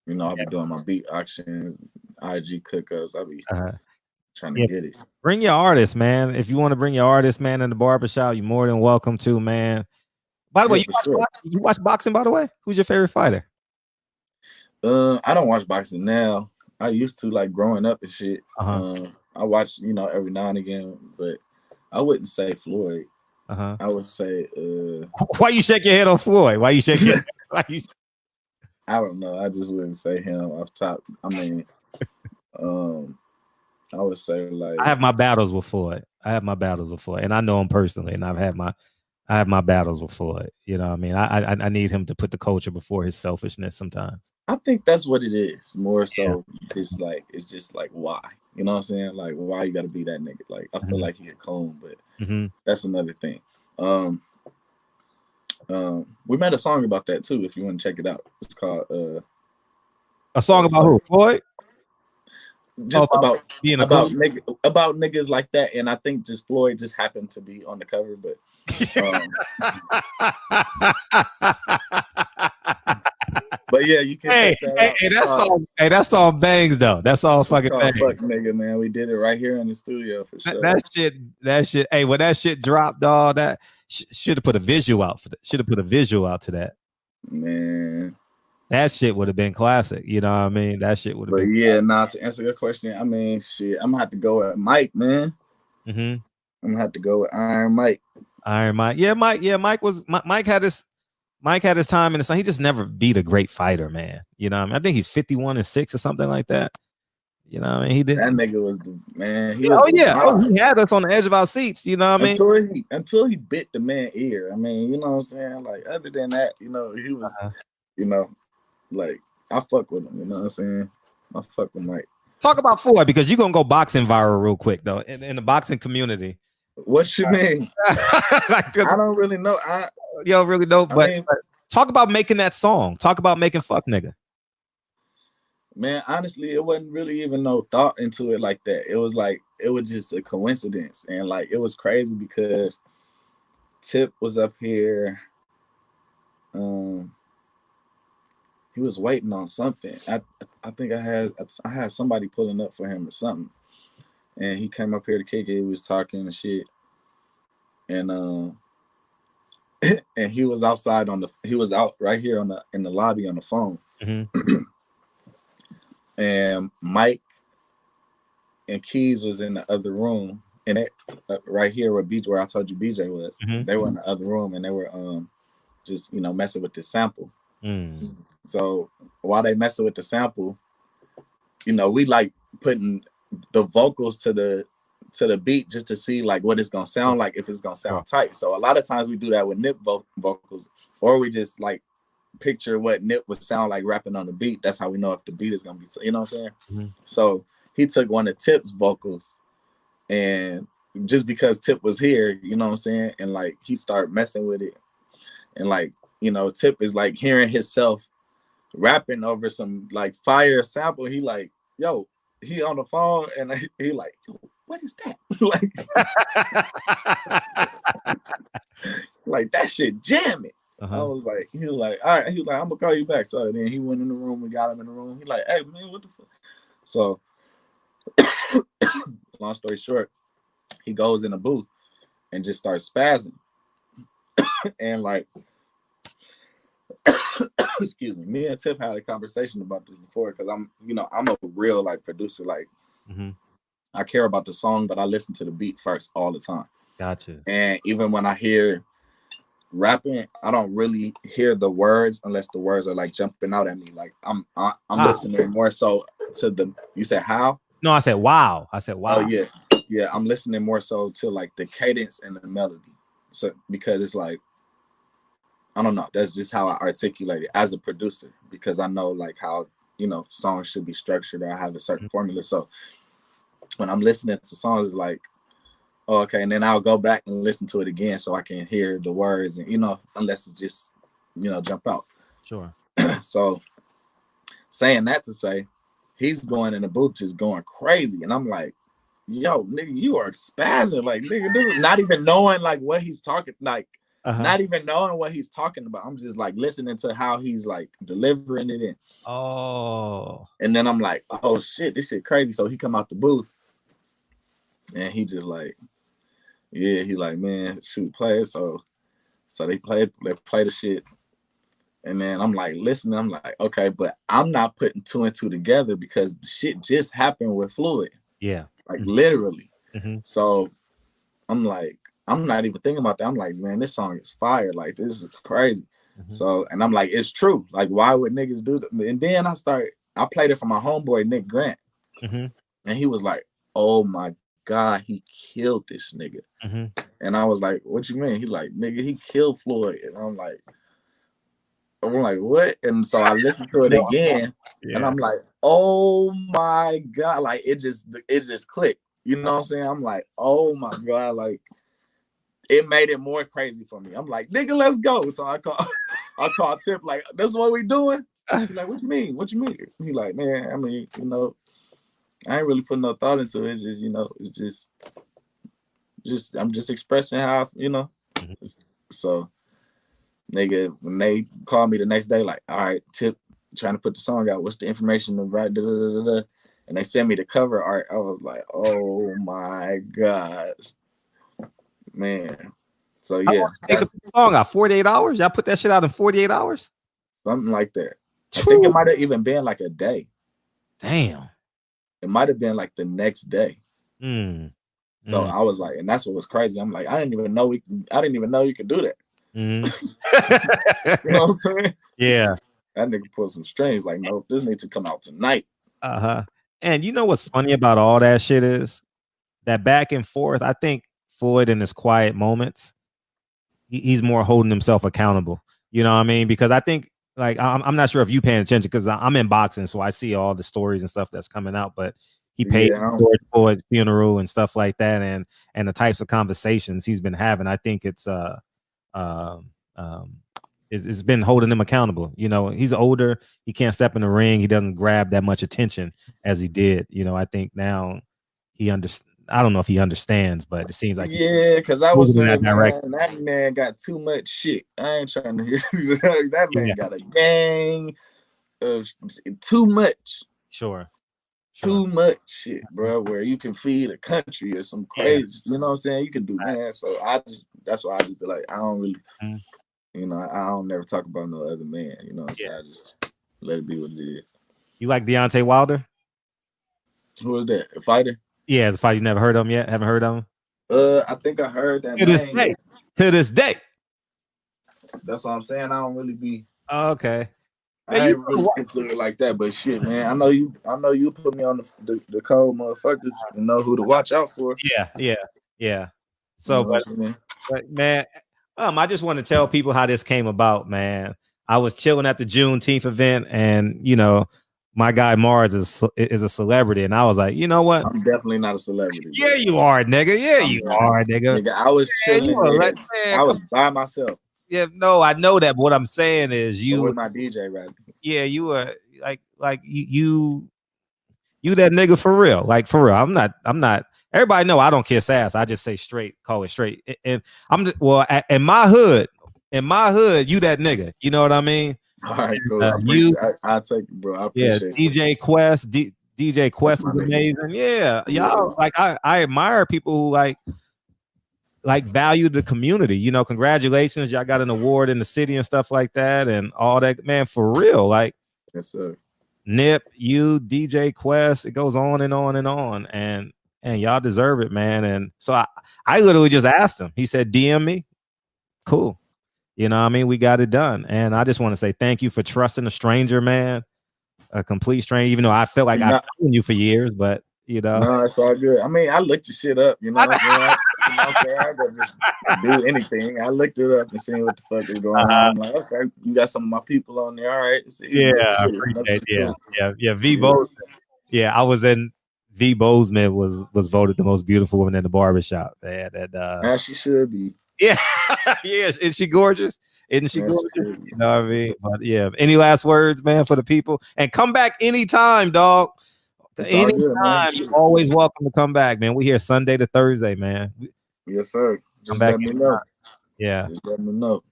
You know, I'll be doing my beat auctions, IG cookups. I'll be Uh, trying to yeah, get it. bring your artist, man. If you want to bring your artist, man, in the barbershop, you're more than welcome to, man. By the way, Yeah, for sure. you watch boxing, by the way? Who's your favorite fighter? I don't watch boxing now. I used to like growing up and shit. Uh-huh. I watch, you know, every now and again, but I wouldn't say Floyd. Uh-huh. I would say Why you shake your head on Floyd? Why you shake your why you I don't know. I just wouldn't say him off top. I mean, um, I would say I like have my battles with Floyd. I have my battles with Floyd, and I know him personally, and I have my battles with Floyd. You know what I mean? I need him to put the culture before his selfishness sometimes. I think that's what it is. More Yeah. so it's just like why. You know what I'm saying? Like why you gotta be that nigga? Like I feel Mhm. like he a coon, but Mhm. that's another thing. Um we made a song about that too, if you want to check it out. It's called A song about fuck who? Floyd? Oh, just about being a cool. about niggas like that. And I think just Floyd just happened to be on the cover, but um but yeah, you can Hey, check that out. that song bangs though. That's all It's fucking called bangs. Fuck Nigga, man. We did it right here in the studio for That, sure. that shit, that shit. Hey, when that shit dropped, dog, that should have put a visual out for that. Should have put a visual out to that. Man. That shit would have been classic. You know what I mean? That shit would have But been. yeah, nah, to answer your question, I mean, shit, I'm gonna have to go with Mike, man. Mm-hmm. I'm gonna have to go with Iron Mike. Iron Mike. Yeah, Mike. Yeah, Mike had his time in the sun. He just never beat a great fighter, man. You know what I mean? I think he's 51-6 or something like that. You know what I mean? He That didn't. nigga was the man. He Yeah, was oh the yeah. Oh, bomb he had us on the edge of our seats. You know what I mean? until he bit the man ear. I mean, you know what I'm saying? Like other than that, you know, he was, Uh-huh. you know, like I fuck with him. You know what I'm saying? I fuck with Mike. Talk about Floyd because you're gonna go boxing viral real quick though in the boxing community. What you mean? Like, I don't really know. you don't really know, I but mean, talk about making that song. Talk about making fuck nigga. man, honestly, it wasn't really even no thought into it like that. It was like it was just a coincidence, and like it was crazy because Tip was up here. Um, he was waiting on something. I think I had somebody pulling up for him or something, and he came up here to kick it. He was talking and shit, and and he was outside he was out right here in the lobby on the phone, Mm-hmm. and Mike and Keys was in the other room, and it right here where I told you BJ was. Mm-hmm. They were in the other room, and they were just messing with the sample. Mm. So while they messing with the sample, we like putting the vocals to the beat just to see like what it's gonna sound like, if it's gonna Sure. sound tight. So a lot of times we do that with Nip vocals, or we just like picture what Nip would sound like rapping on the beat. That's how we know if the beat is gonna be, you know what I'm saying? Mm-hmm. So he took one of Tip's vocals, and just because Tip was here, you know what I'm saying, and like he started messing with it, and like Tip is like hearing himself rapping over some like fire sample. He like, yo, he on the phone, and he like, what is that? like that shit jamming. Uh-huh. I was like, he was like, all right. He was like, I'm gonna call you back. So then he went in the room. We got him in the room. He like, hey man, what the fuck? So long story short, he goes in the booth and just starts spazzing, and like, excuse me, me and Tip had a conversation about this before, because I'm a real like producer. Like, Mm-hmm. I care about the song, but I listen to the beat first all the time. Gotcha. And even when I hear rapping, I don't really hear the words unless the words are like jumping out at me. Like I'm listening more so to the. You said how? No, I said wow. I said wow. Oh yeah. I'm listening more so to like the cadence and the melody. So because it's like, I don't know. That's just how I articulate it as a producer, because I know like how songs should be structured, or I have a certain formula. So when I'm listening to songs, it's like, oh, okay, and then I'll go back and listen to it again so I can hear the words, and unless it just jump out. Sure. So saying that to say, he's going in the booth just going crazy, and I'm like, yo, nigga, you are spazzing, like nigga, dude, not even knowing like what he's talking like. Uh-huh. not even knowing what he's talking about. I'm just like listening to how he's like delivering it in. Oh. And then I'm like, oh shit, this shit crazy. So he come out the booth and he just like, yeah, he like, man, shoot, play it. So they play the shit. And then I'm like listening, I'm like, okay, but I'm not putting two and two together because the shit just happened with Floyd. Yeah. Like Mhm. literally. Mhm. So I'm like, I'm not even thinking about that. I'm like, man, this song is fire. Like, this is crazy. Mhm. So, and I'm like, it's true. Like, why would niggas do that? And then I played it for my homeboy, Nick Grant. Mhm. And he was like, oh my God, he killed this nigga. Mhm. And I was like, what you mean? He like, nigga, he killed Floyd. And I'm like, what? And so I listened to it again, and Yeah. I'm like, oh my God. Like, it just clicked. You know what I'm saying? I'm like, oh my God. Like, it made it more crazy for me. I'm like, nigga, let's go. So I call Tip, like, that's what we doing? He's like, what you mean? What you mean? He like, man, I mean, I ain't really putting no thought into it. It's just, it's just I'm just expressing how Mhm. So nigga, when they called me the next day, like, all right, Tip trying to put the song out. What's the information to write? Da, da, da, da. And they sent me the cover art. I was like, oh my gosh, man. So How yeah, long did it take to that's put the song out? 48 hours? Y'all put that shit out in 48 hours? something like that. I think it True. might have even been like a day. Damn. It might have been like the next day. Mm. So Mm. I was like, and that's what was crazy. I'm like, I didn't even know you could do that. Mhm. You know what I'm saying? Yeah. That nigga pulled some strings. Like, no, this needs to come out tonight. Uh-huh. And you know what's funny about all that shit is that back and forth. I think Floyd in his quiet moments, he's more holding himself accountable. You know what I mean? Because I think like I'm not sure if you paying attention because I'm in boxing, so I see all the stories and stuff that's coming out. But he paid Yeah, for Floyd's funeral and stuff like that, and the types of conversations he's been having. I think um, um, it's been holding him accountable. You know, he's older. He can't step in the ring. He doesn't grab that much attention as he did. You know, I think now he understands. I don't know if he understands, but it seems like he's yeah, because I was moving in that saying, direction. man, that man got too much shit. I ain't trying to hear that Yeah, man got a gang of too much. sure, sure. Too much shit, bro, where you can feed a country or some Yeah. crazy, you know what I'm saying? You can do, man. So that's why I just be like, I don't really, Mhm. I don't never talk about no other man, you know what I'm Yeah. saying? I just let it be what it is. You like Deontay Wilder? Who is that? A fighter? Yeah, the fight you never heard of him yet? Haven't heard of him? I think I heard that To this name. day. To this day. That's what I'm saying. I don't really be. Okay. Man, I you ain't really into it like that, but shit, man. I know you. I know you put me on the cold motherfuckers and know who to watch out for. yeah, yeah, yeah. You So, know what I'm saying? but man, I just want to tell people how this came about, man. I was chilling at the Juneteenth event, and my guy Mars is a celebrity, and I was like, you know what? I'm definitely not a celebrity, Yeah, bro. you are, nigga. Yeah, I'm you not. are, nigga. Nigga, I was Man, you chilling are there. like, man, I come was by myself Yeah, no, I know that. But what I'm saying is with my DJ right. yeah, you were like you that nigga for real. Like for real. I'm not everybody know I don't kiss ass. I just say straight, call it straight. And I'm just well in my hood, you that nigga. You know what I mean? All right, cool. I You appreciate. I take it, bro. I yeah, appreciate it. DJ Quest, DJ That's Quest my is nigga. amazing. Yeah, Yeah. y'all like I admire people who like value the community. Congratulations, y'all got an award in the city and stuff like that, and all that. Man, for real, like Yes, sir. Nip, you, DJ Quest, it goes on and on and on, and y'all deserve it, man. And so I literally just asked him. He said, "DM me." Cool. You know what I mean? We got it done, and I just want to say thank you for trusting a stranger, man, a complete stranger. Even though I felt like I've No, known you for years, but no, it's all good. I mean, I looked your shit up. You know what I'm saying? You know what I'm saying? I don't just do anything. I looked it up and seen what the fuck is going on. I'm like, okay, you got some of my people on there. All right, it's easy. yeah, Let's I get it. Let's appreciate. be Yeah, cool. yeah. V Yeah. Bozeman. Yeah, I was in V Bozeman was voted the most beautiful woman in the barbershop. Man, and As she should be. yeah, yeah. Is she gorgeous? Isn't she As she gorgeous? should be. You know what I mean? But yeah. Any last words, man, for the people? And come back anytime, dog. It's all good, man. Anytime. You're Shit. always welcome to come back, man. We here Sunday to Thursday, man. Yes, sir. Come Just back let me know. anytime. Yeah. Just let me know.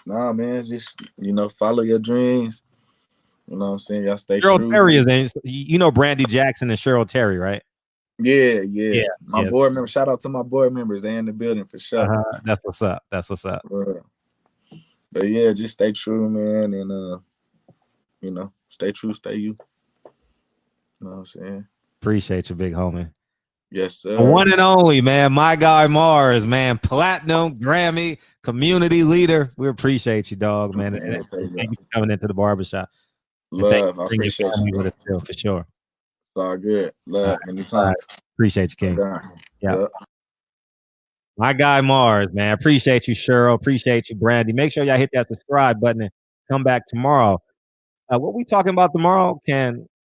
Nah, man, just follow your dreams. You know what I'm saying? Y'all stay Cheryl true. Terry is in. You know Brandy Jackson and Cheryl Terry, right? Yeah, yeah. Yeah, My yeah. board members. Shout out to my board members. They in the building for sure. That's what's up. That's what's up. But yeah, just stay true, man, and stay true, stay you. You know what I'm saying? Appreciate you, big homie. Yes, The sir. one and only, man. My guy Mars, man. Platinum, Grammy, community leader. We appreciate you, dog, man. And thank you for coming into the barbershop. And thank you Love. for I bringing your appreciate you, family bro. with us It's still, for sure. all good. All Love. right. Anytime. Appreciate you, Right King. down. Yeah. Yep. My guy Mars, man. Appreciate you, Cheryl. Appreciate you, Brandy. Make sure y'all hit that subscribe button and come back tomorrow. What we talking about tomorrow? Can